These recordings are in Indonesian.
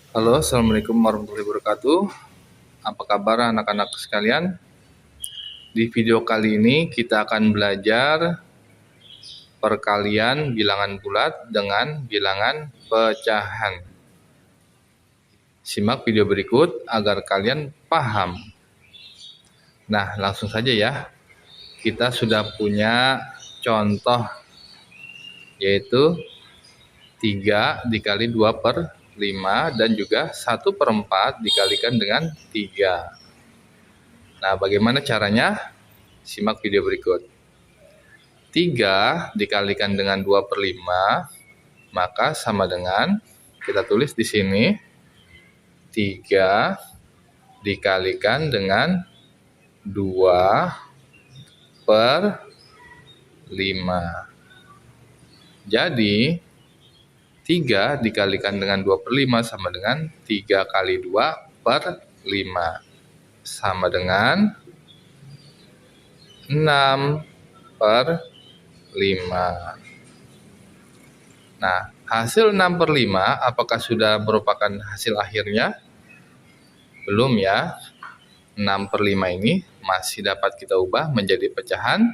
Halo, Assalamualaikum warahmatullahi wabarakatuh. Apa kabar anak-anak sekalian? Di video kali ini kita akan belajar perkalian bilangan bulat dengan bilangan pecahan. Simak video berikut agar kalian paham. Nah, langsung saja ya. Kita sudah punya contoh, yaitu 3 dikali 2/5 dan juga 1/4 dikalikan dengan 3. Nah, bagaimana caranya? Simak video berikut. 3 dikalikan dengan 2/5, maka sama dengan, kita tulis di sini, 3 dikalikan dengan 2/5. Jadi, 3 dikalikan dengan 2/5 sama dengan 3 kali 2/5. Sama dengan 6/5. Nah, hasil 6/5 apakah sudah merupakan hasil akhirnya? Belum ya. 6/5 ini masih dapat kita ubah menjadi pecahan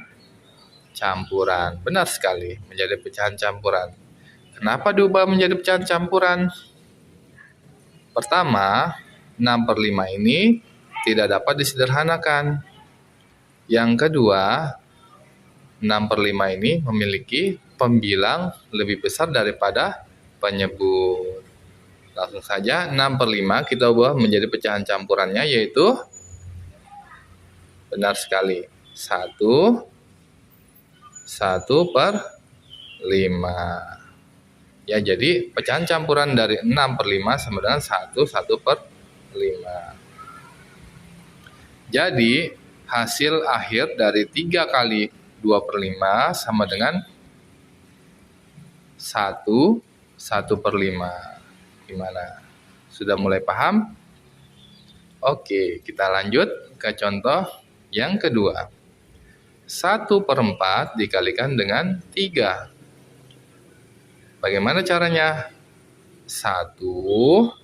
campuran. Benar sekali, menjadi pecahan campuran. Kenapa diubah menjadi pecahan campuran? Pertama, 6/5 ini tidak dapat disederhanakan. Yang kedua, 6/5 ini memiliki pembilang lebih besar daripada penyebut. Langsung saja 6/5 kita ubah menjadi pecahan campurannya, yaitu benar sekali 1/5. Ya, jadi pecahan campuran dari 6/5 sama dengan 1/5. Jadi hasil akhir dari 3 kali 2/5 sama dengan 1/5. Gimana? Sudah mulai paham? Oke, kita lanjut ke contoh yang kedua. 1/4 dikalikan dengan 3. Bagaimana caranya? 1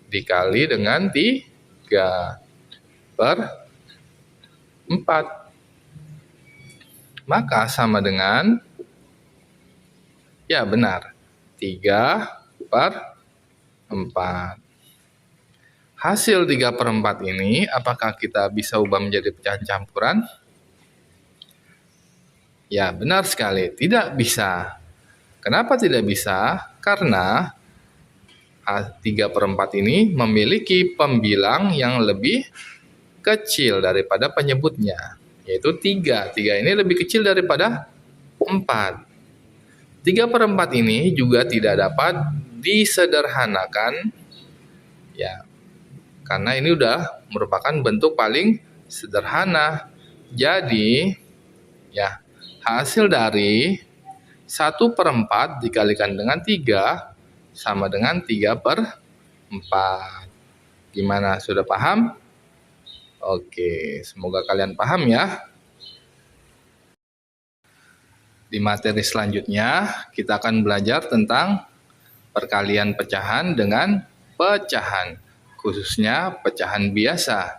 dikali dengan 3/4. Maka sama dengan, ya benar, 3/4. Hasil 3/4 ini apakah kita bisa ubah menjadi pecahan campuran? Ya, benar sekali, tidak bisa. Kenapa tidak bisa? Karena 3/4 ini memiliki pembilang yang lebih kecil daripada penyebutnya, yaitu 3. 3 ini lebih kecil daripada 4. 3/4 ini juga tidak dapat disederhanakan, ya, karena ini udah merupakan bentuk paling sederhana. Jadi, ya, hasil dari 1/4 dikalikan dengan 3 sama dengan 3/4. Gimana? Sudah paham? Oke, semoga kalian paham ya. Di materi selanjutnya, kita akan belajar tentang perkalian pecahan dengan pecahan, khususnya pecahan biasa.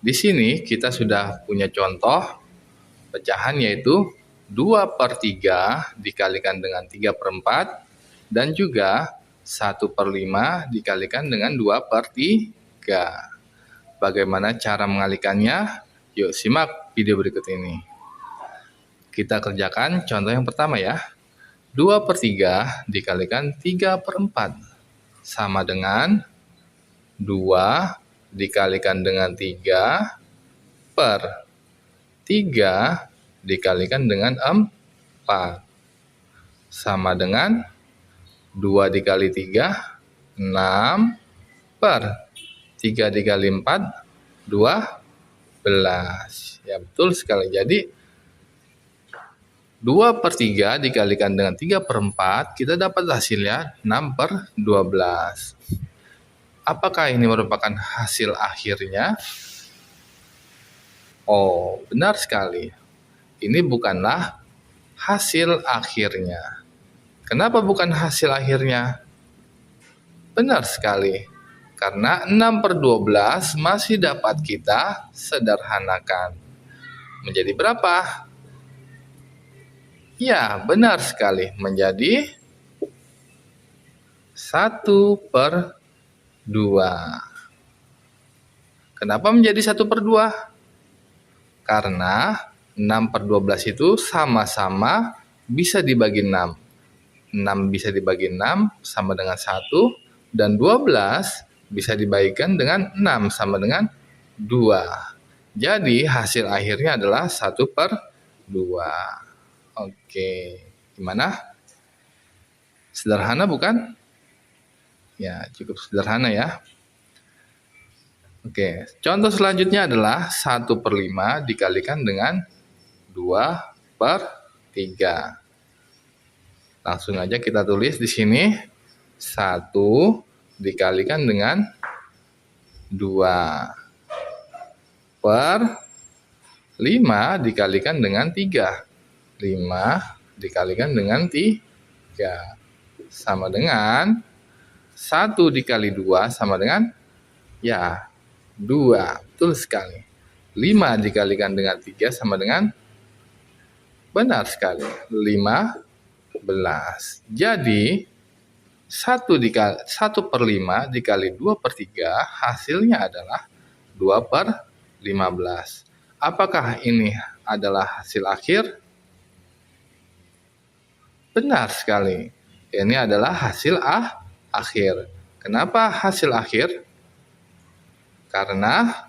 Di sini kita sudah punya contoh pecahan, yaitu 2/3 dikalikan dengan 3/4 dan juga 1/5 dikalikan dengan 2/3. Bagaimana cara mengalikannya? Yuk simak video berikut ini. Kita kerjakan contoh yang pertama ya. 2/3 dikalikan 3/4 sama dengan 2 dikalikan dengan 3 per 3 dikalikan dengan 4 sama dengan 2 dikali 3, 6 per 3 dikali 4, 12. Ya, betul sekali. Jadi 2/3 dikalikan dengan 3/4, kita dapat hasilnya 6/12. Apakah ini merupakan hasil akhirnya? Oh, benar sekali. Ini bukanlah hasil akhirnya. Kenapa bukan hasil akhirnya? Benar sekali. Karena 6/12 masih dapat kita sederhanakan. Menjadi berapa? Ya, benar sekali. Menjadi 1/2. Kenapa menjadi 1/2? Karena 6/12 itu sama-sama bisa dibagi 6. 6 bisa dibagi 6 sama dengan 1, dan 12 bisa dibagikan dengan 6 sama dengan 2. Jadi hasil akhirnya adalah 1/2. Oke, gimana? Sederhana bukan? Ya, cukup sederhana ya. Oke, contoh selanjutnya adalah 1/5 dikalikan dengan 2/3. Langsung aja kita tulis di sini. 1 dikalikan dengan 2/5 dikalikan dengan 3. 5 dikalikan dengan 3. Sama dengan 1 dikali 2 sama dengan, ya, 2. Betul sekali. 5 dikalikan dengan 3 sama dengan, benar sekali, 15. Jadi 1/5 dikali 2/3 hasilnya adalah 2/15. Apakah ini adalah hasil akhir? Benar sekali. Ini adalah hasil akhir. Kenapa hasil akhir? Karena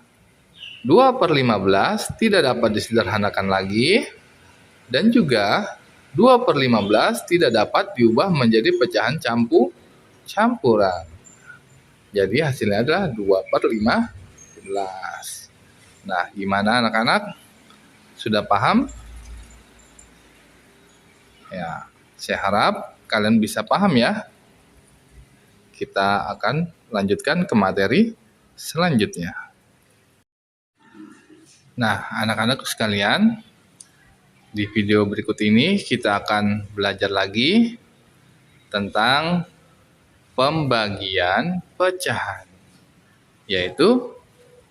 2/15 tidak dapat disederhanakan lagi, dan juga 2/15 tidak dapat diubah menjadi pecahan campuran. Jadi hasilnya adalah 2/15. Nah, gimana anak-anak? Sudah paham? Ya, saya harap kalian bisa paham ya. Kita akan lanjutkan ke materi selanjutnya. Nah, anak-anak sekalian, di video berikut ini kita akan belajar lagi tentang pembagian pecahan, yaitu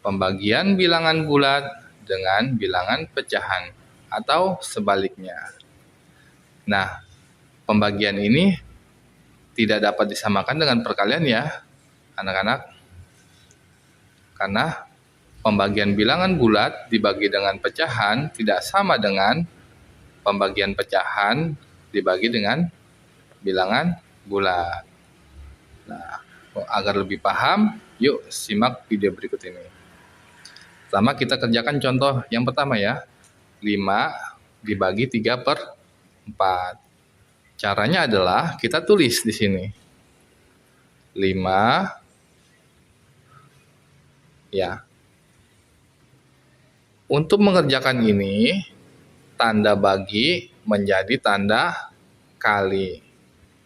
pembagian bilangan bulat dengan bilangan pecahan atau sebaliknya. Nah, pembagian ini tidak dapat disamakan dengan perkalian ya, anak-anak. Karena pembagian bilangan bulat dibagi dengan pecahan tidak sama dengan pembagian pecahan dibagi dengan bilangan bulat. Nah, agar lebih paham, yuk simak video berikut ini. Pertama kita kerjakan contoh yang pertama ya. 5 dibagi 3/4. Caranya adalah kita tulis di sini. 5, ya. Untuk mengerjakan ini, tanda bagi menjadi tanda kali.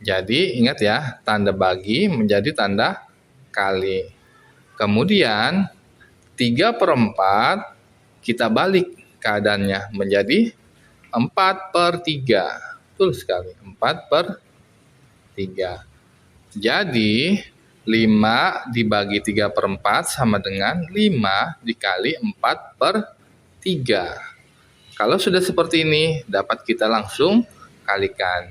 Jadi ingat ya, tanda bagi menjadi tanda kali. Kemudian 3/4 kita balik keadaannya menjadi 4/3. Betul sekali, 4/3. Jadi 5 dibagi 3/4 sama dengan 5 dikali 4/3. Kalau sudah seperti ini, dapat kita langsung kalikan.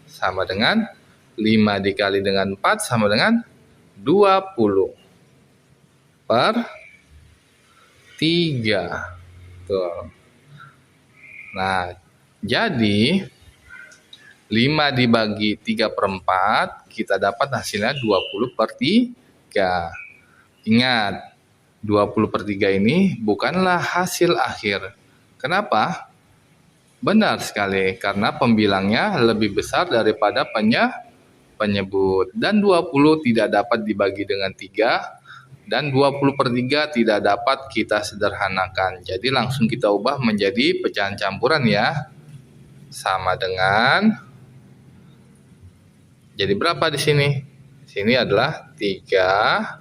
Sama dengan 5 dikali dengan 4 sama dengan 20/3. Tuh. Nah, jadi 5 dibagi 3/4, kita dapat hasilnya 20/3. Ingat, 20/3 ini bukanlah hasil akhir. Kenapa? Benar sekali, karena pembilangnya lebih besar daripada penyebut. Dan 20 tidak dapat dibagi dengan 3, dan 20/3 tidak dapat kita sederhanakan. Jadi langsung kita ubah menjadi pecahan campuran ya. Sama dengan, jadi berapa di sini? Di sini adalah 3.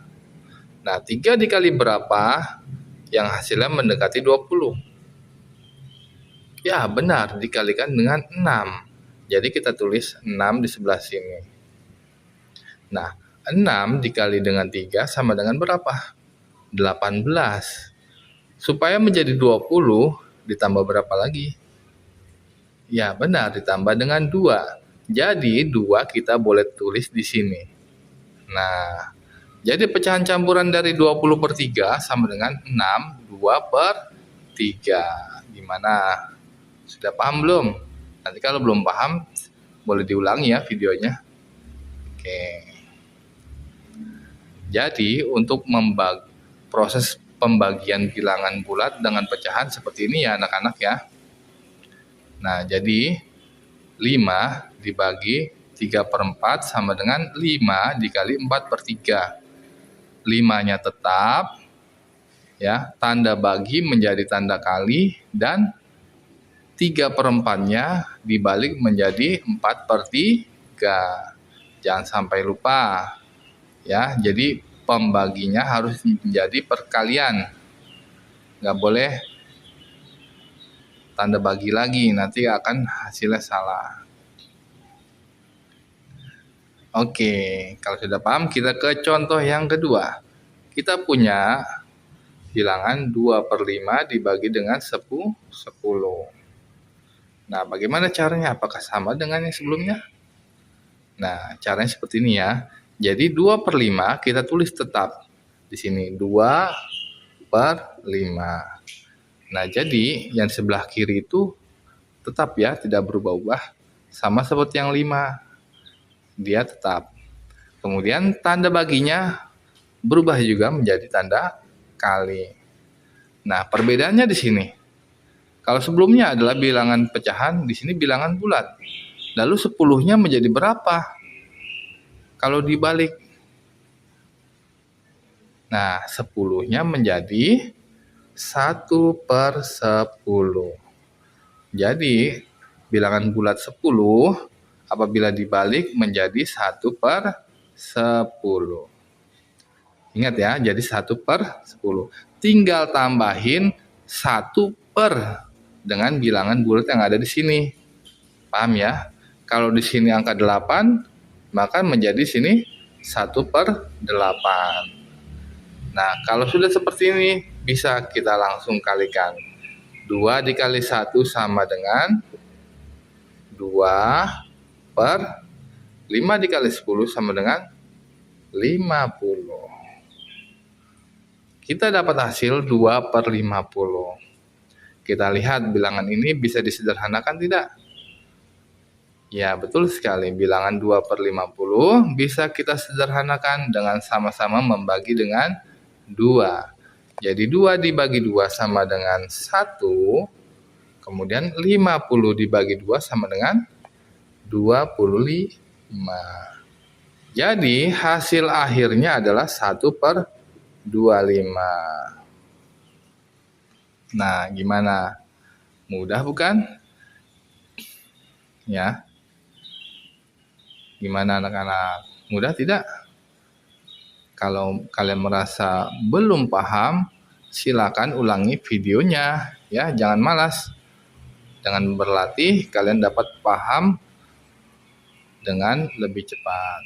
Nah, 3 dikali berapa? Yang hasilnya mendekati 20. Ya, benar, dikalikan dengan 6. Jadi kita tulis 6 di sebelah sini. Nah, 6 dikali dengan 3 sama dengan berapa? 18. Supaya menjadi 20, ditambah berapa lagi? Ya, benar, ditambah dengan 2. Jadi, 2 kita boleh tulis di sini. Nah, jadi pecahan campuran dari 20 per 3 sama dengan 6, 2 per 3. Gimana? Sudah paham belum? Nanti kalau belum paham, boleh diulangi ya videonya. Oke. Jadi untuk proses pembagian bilangan bulat dengan pecahan seperti ini ya anak-anak ya. Nah, jadi 5 dibagi 3 per 4 sama dengan 5 dikali 4 per 3. 5-nya tetap, ya, tanda bagi menjadi tanda kali, dan 3 per 4-nya dibalik menjadi 4 per 3. Jangan sampai lupa. Ya, jadi pembaginya harus menjadi perkalian. Nggak boleh tanda bagi lagi, nanti akan hasilnya salah. Oke, kalau sudah paham, kita ke contoh yang kedua. Kita punya bilangan 2 per 5 dibagi dengan 10. Nah, bagaimana caranya? Apakah sama dengan yang sebelumnya? Nah, caranya seperti ini ya. Jadi 2 per 5 kita tulis tetap di sini 2 per 5. Nah, jadi yang sebelah kiri itu tetap ya, tidak berubah-ubah. Sama seperti yang 5. Dia tetap. Kemudian tanda baginya berubah juga menjadi tanda kali. Nah, perbedaannya di sini. Kalau sebelumnya adalah bilangan pecahan, di sini bilangan bulat. Lalu 10-nya menjadi berapa? Kalau dibalik, nah 10-nya menjadi 1 per 10. Jadi bilangan bulat 10 apabila dibalik menjadi 1 per 10. Ingat ya, jadi 1 per 10. Tinggal tambahin 1 per dengan bilangan bulat yang ada di sini. Paham ya? Kalau di sini angka 8, maka menjadi sini 1 per 8. Nah, kalau sudah seperti ini, bisa kita langsung kalikan. 2 dikali 1 sama dengan 2 per 5 dikali 10 sama dengan 50. Kita dapat hasil 2 per 50. Kita lihat bilangan ini bisa disederhanakan tidak? Ya, betul sekali. Bilangan 2 per 50 bisa kita sederhanakan dengan sama-sama membagi dengan 2. Jadi 2 dibagi 2 sama dengan 1. Kemudian 50 dibagi 2 sama dengan 25. Jadi hasil akhirnya adalah 1 per 25. Nah, gimana? Mudah bukan? Ya. Gimana anak-anak? Mudah tidak? Kalau kalian merasa belum paham, silakan ulangi videonya ya, jangan malas. Dengan berlatih kalian dapat paham dengan lebih cepat.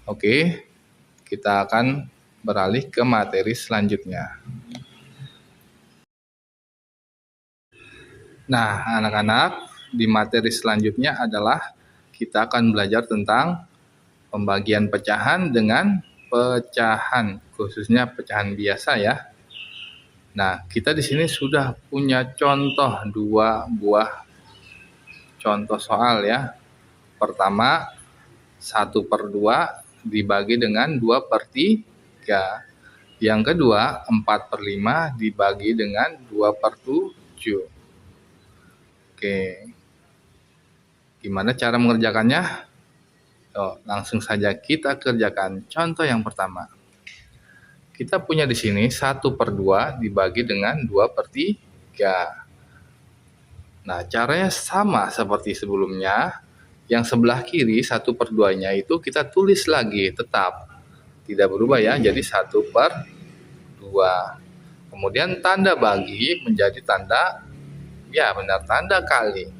Oke, kita akan beralih ke materi selanjutnya. Nah, anak-anak, di materi selanjutnya adalah kita akan belajar tentang pembagian pecahan dengan pecahan, khususnya pecahan biasa ya. Nah, kita di sini sudah punya contoh 2 buah contoh soal ya. Pertama, 1 per 2 dibagi dengan 2 per 3. Yang kedua, 4 per 5 dibagi dengan 2 per 7. Oke. Gimana cara mengerjakannya? Langsung saja kita kerjakan. Contoh yang pertama. Kita punya di sini 1 per 2 dibagi dengan 2 per 3. Nah, caranya sama seperti sebelumnya. Yang sebelah kiri 1 per 2-nya itu kita tulis lagi tetap. Tidak berubah ya, jadi 1 per 2. Kemudian tanda bagi menjadi tanda, ya benar, tanda kali.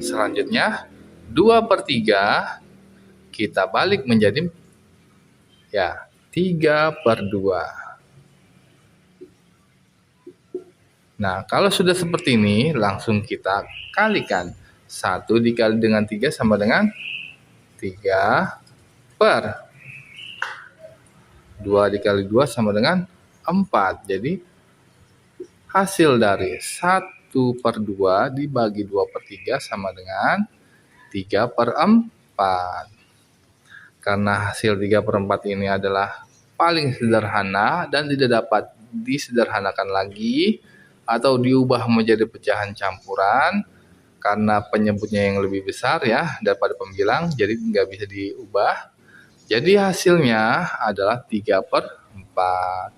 Selanjutnya 2 per 3 kita balik menjadi ya 3/2. Nah, kalau sudah seperti ini, langsung kita kalikan. 1 dikali dengan 3 sama dengan 3 per 2 dikali 2 sama dengan 4. Jadi, hasil dari 1/2 dibagi 2/3 sama dengan 3/4. Karena hasil 3/4 ini adalah paling sederhana dan tidak dapat disederhanakan lagi atau diubah menjadi pecahan campuran karena penyebutnya yang lebih besar ya daripada pembilang, jadi nggak bisa diubah. Jadi hasilnya adalah 3/4.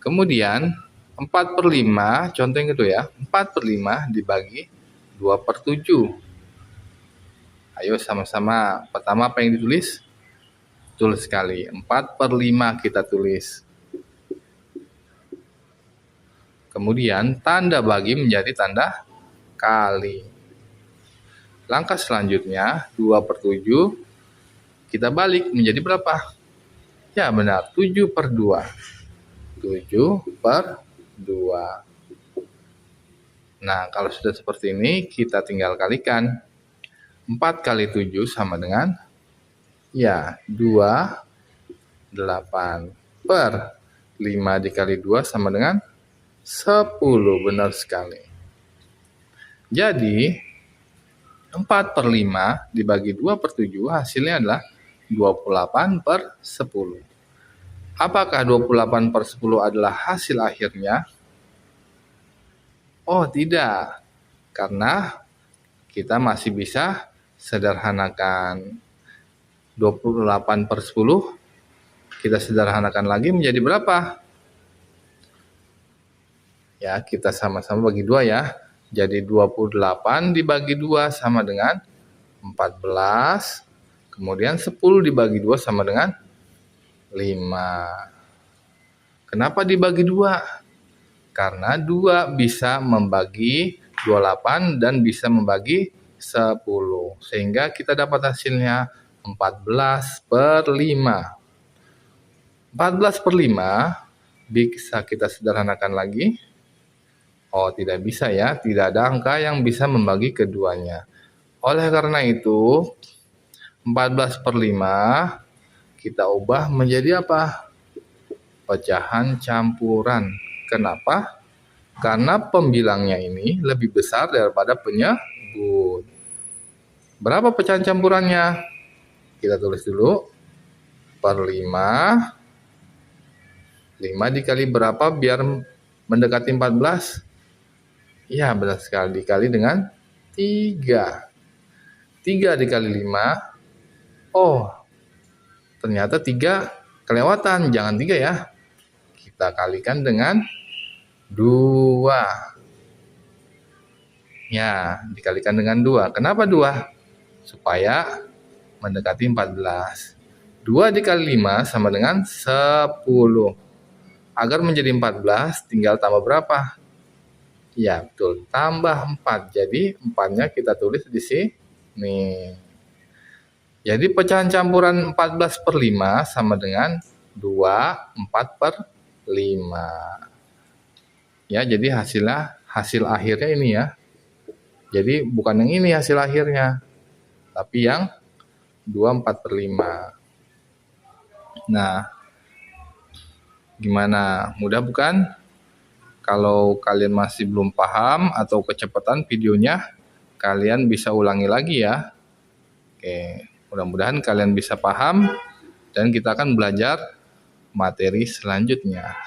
Kemudian 4/5, contoh yang kedua ya, 4/5 dibagi 2/7. Ayo sama-sama. Pertama apa yang ditulis? Betul sekali. 4/5 kita tulis. Kemudian tanda bagi menjadi tanda kali. Langkah selanjutnya 2/7 kita balik menjadi berapa? Ya benar, 7/2. 7/2. Nah kalau sudah seperti ini kita tinggal kalikan. 4 kali 7 sama dengan ya 28 per 5 dikali 2 sama dengan 10. Benar sekali. Jadi 4/5 dibagi 2/7 hasilnya adalah 28/10. Apakah 28/10 adalah hasil akhirnya? Oh tidak, karena kita masih bisa sederhanakan. 28/10 kita sederhanakan lagi menjadi berapa? Ya, kita sama-sama bagi 2 ya. Jadi 28 dibagi 2 sama dengan 14. Kemudian 10 dibagi 2 sama dengan 5. Kenapa dibagi 2? Karena 2 bisa membagi 28 dan bisa membagi 10. Sehingga kita dapat hasilnya 14/5. 14/5 bisa kita sederhanakan lagi. Oh, tidak bisa ya. Tidak ada angka yang bisa membagi keduanya. Oleh karena itu, 14/5 kita ubah menjadi apa? Pecahan campuran. Kenapa? Karena pembilangnya ini lebih besar daripada penyebut. Berapa pecahan campurannya? Kita tulis dulu. Per 5. 5 dikali berapa biar mendekati 14? Ya, benar sekali. Dikali dengan 3. 3 dikali 5. Oh, ternyata 3 kelewatan. Jangan 3 ya. Kita kalikan dengan 2. Ya, dikalikan dengan 2. Kenapa 2? Supaya mendekati 14. 2 dikali 5 sama dengan 10. Agar menjadi 14, tinggal tambah berapa? Ya, betul. Tambah 4. Jadi, 4-nya kita tulis di sini. Jadi, pecahan campuran 14/5 sama dengan 4/5. Ya, jadi hasil akhirnya ini ya. Jadi bukan yang ini hasil akhirnya, tapi yang 24/5. Nah, gimana? Mudah bukan? Kalau kalian masih belum paham atau kecepatan videonya, kalian bisa ulangi lagi ya. Oke, mudah-mudahan kalian bisa paham dan kita akan belajar materi selanjutnya.